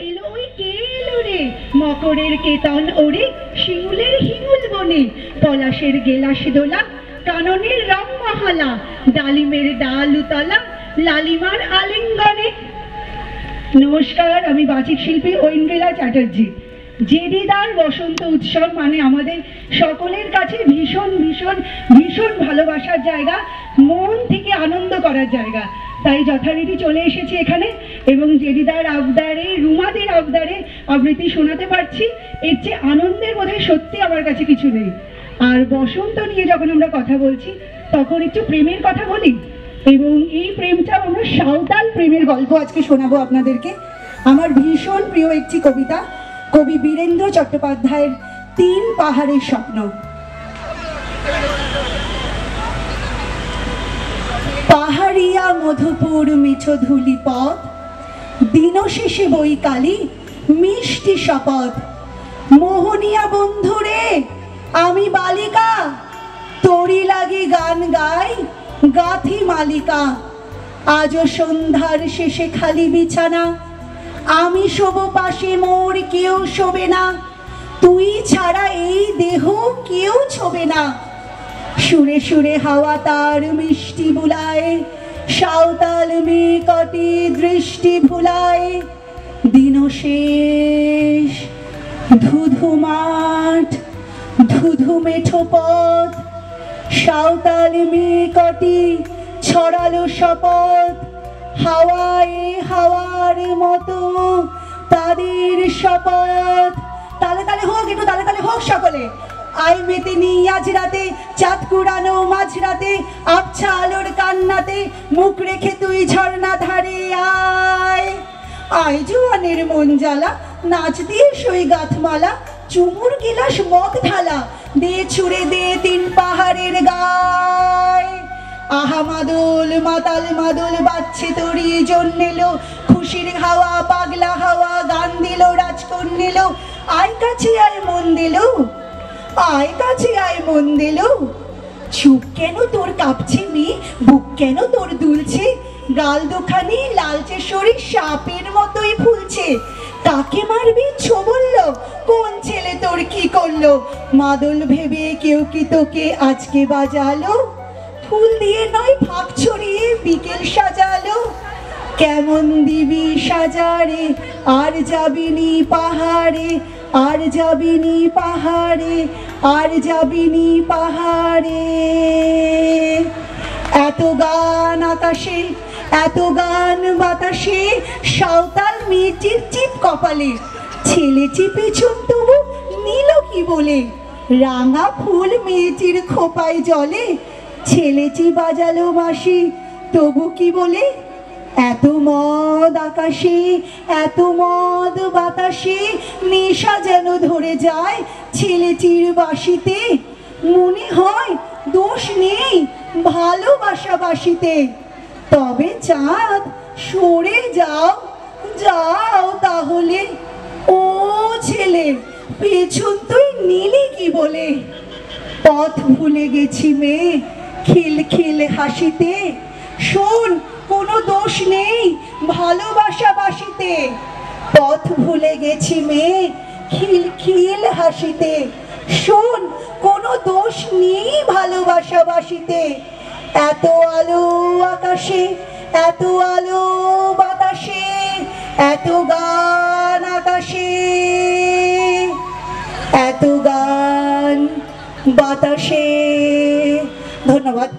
এলো ওই কে এলো রে, মকরের কেতন ওরে, শিমুলের হিঙুল বনে, পলাশের গেলাস দোলা, কাননের রং মহালা, ডালিমের ডাল উতলা, লালিমার আলিঙ্গনে। নমস্কার, আমি বাচিক শিল্পী ঐন্দ্রিলা চ্যাটার্জি। জেডিদার বসন্ত উৎসব মানে আমাদের সকলের কাছে ভীষণ ভীষণ ভীষণ ভালোবাসার জায়গা, মন থেকে আনন্দ করার জায়গা। তাই যথারীতি চলে এসেছি এখানে এবং জেডিদার আবদারে, রুমাদের আবদারে আবৃত্তি শোনাতে পারছি। এর চেয়ে আনন্দের বোধহয় সত্যি আমার কাছে কিছু নেই। আর বসন্ত নিয়ে যখন আমরা কথা বলছি তখন একটু প্রেমের কথা বলি, এবং এই প্রেমটা আমরা সাঁওতাল প্রেমের গল্প আজকে শোনাবো আপনাদেরকে। আমার ভীষণ প্রিয় একটি কবিতা, কবি বীরেন্দ্র চট্টোপাধ্যায়ের তিন পাহাড়ের স্বপ্ন। পাহাড়িয়া মধুপুর মিঠো ধুলি পথ, দিন শেষে বৈকালী মিষ্টি শপথ। মোহনিয়া বন্ধুরে আমি বালিকা, তোরি লাগে গান গাই গাথি মালিকা। আজও সন্ধ্যার শেষে খালি বিছানা, আমি শোব পাশে মোর কেউ শোবে না। তুই ছাড়া এই দেহ কেউ ছোবে না। সুরে সুরে হাওয়া তার মিষ্টি বুলায়, সাঁওতাল মেয়ে কটি দৃষ্টি ভুলায়। দিন শেষ ধুধু মাঠ, ধুধু মেঠো পথ, সাঁওতাল মেয়ে কটি ছড়ালো শপথ। হাওয়ায় হাওয়ার মতো তাদের শপথ। তালে তালে হোক, একটু তালে তালে হোক সকলে। আই মেতে নি আজ রাতে, চাঁদ কুড়ানো মাঝরাতে, আবছা আলোর কান্নাতে মুখ রেখে তুই ঝর্ণা ধারে আয়। আয় জোয়ানের মন জ্বালা, নাচ দিয়ে সই গাথমালা, চুমুর গিলাস মগ ঢালা, দে ছুড়ে দে তিন পাহাড়ের গায়। আহা মাদল মাতাল মাদল বাজছে তোরই জন্মেলো, খুশির হাওয়া পাগলা হাওয়া গান দিল রাজকন নিল। আয় কাছে আয় মন দিল, আয় কাছে আয় মন দিল। চুপ কেন তোর কাঁপছে মেয়ে, বুক কেন তোর দুলছে, গাল দুখানি লালচে শরীর সাপের মতোই ফুলছে। কাকে মারবি ছো বলল, কোন ছেলে তোর কি করলো, মাদল ভেবে কেউ কি তোকে আজকে বাজালো। ফুল দিয়ে নয় ফাঁক ছড়িয়ে বিকেল সাজালো, কেমন দিবি সাজারে আর যাবিনি পাহাড়ে, আর যাবিনি পাহাড়ে, আর যাবিনি পাহাড়ে। এত গান আকাশে, এত গান বাতাসে, সাঁওতাল মেয়েটির চিপ কপালে, ছেলে চিপে চুপ তবু নিল কি বলে। রাঙা ফুল মেয়েটির খোপায় জলে, ছেলেটি বাজালো বাঁশি তবু কি বলে। এত মদ আকাশে, এত মদ বাতাসে, নেশা যেন ধরে যায় ছেলেটির বাঁশিতে। মনে হয় দোষ নেই ভালোবাসা বাসিতে। তবে চাঁদ সরে যাও, যাও তাহলে। ও ছেলে পেছন তুই নিলি কি বলে। পথ ভুলে গেছি মেয়ে খিল খিল হাসিতে, শোন কোনো দোষ নেই ভালোবাসা বাসিতে। পথ ভুলে গেছি মেয়ে খিল খিল হাসিতে, শোন কোনো দোষ নেই ভালোবাসা বাসিতে। এত আলো আকাশে, এত আলো বাতাসে, এত গান আকাশে, এত গান বাতাসে। ধন্যবাদ।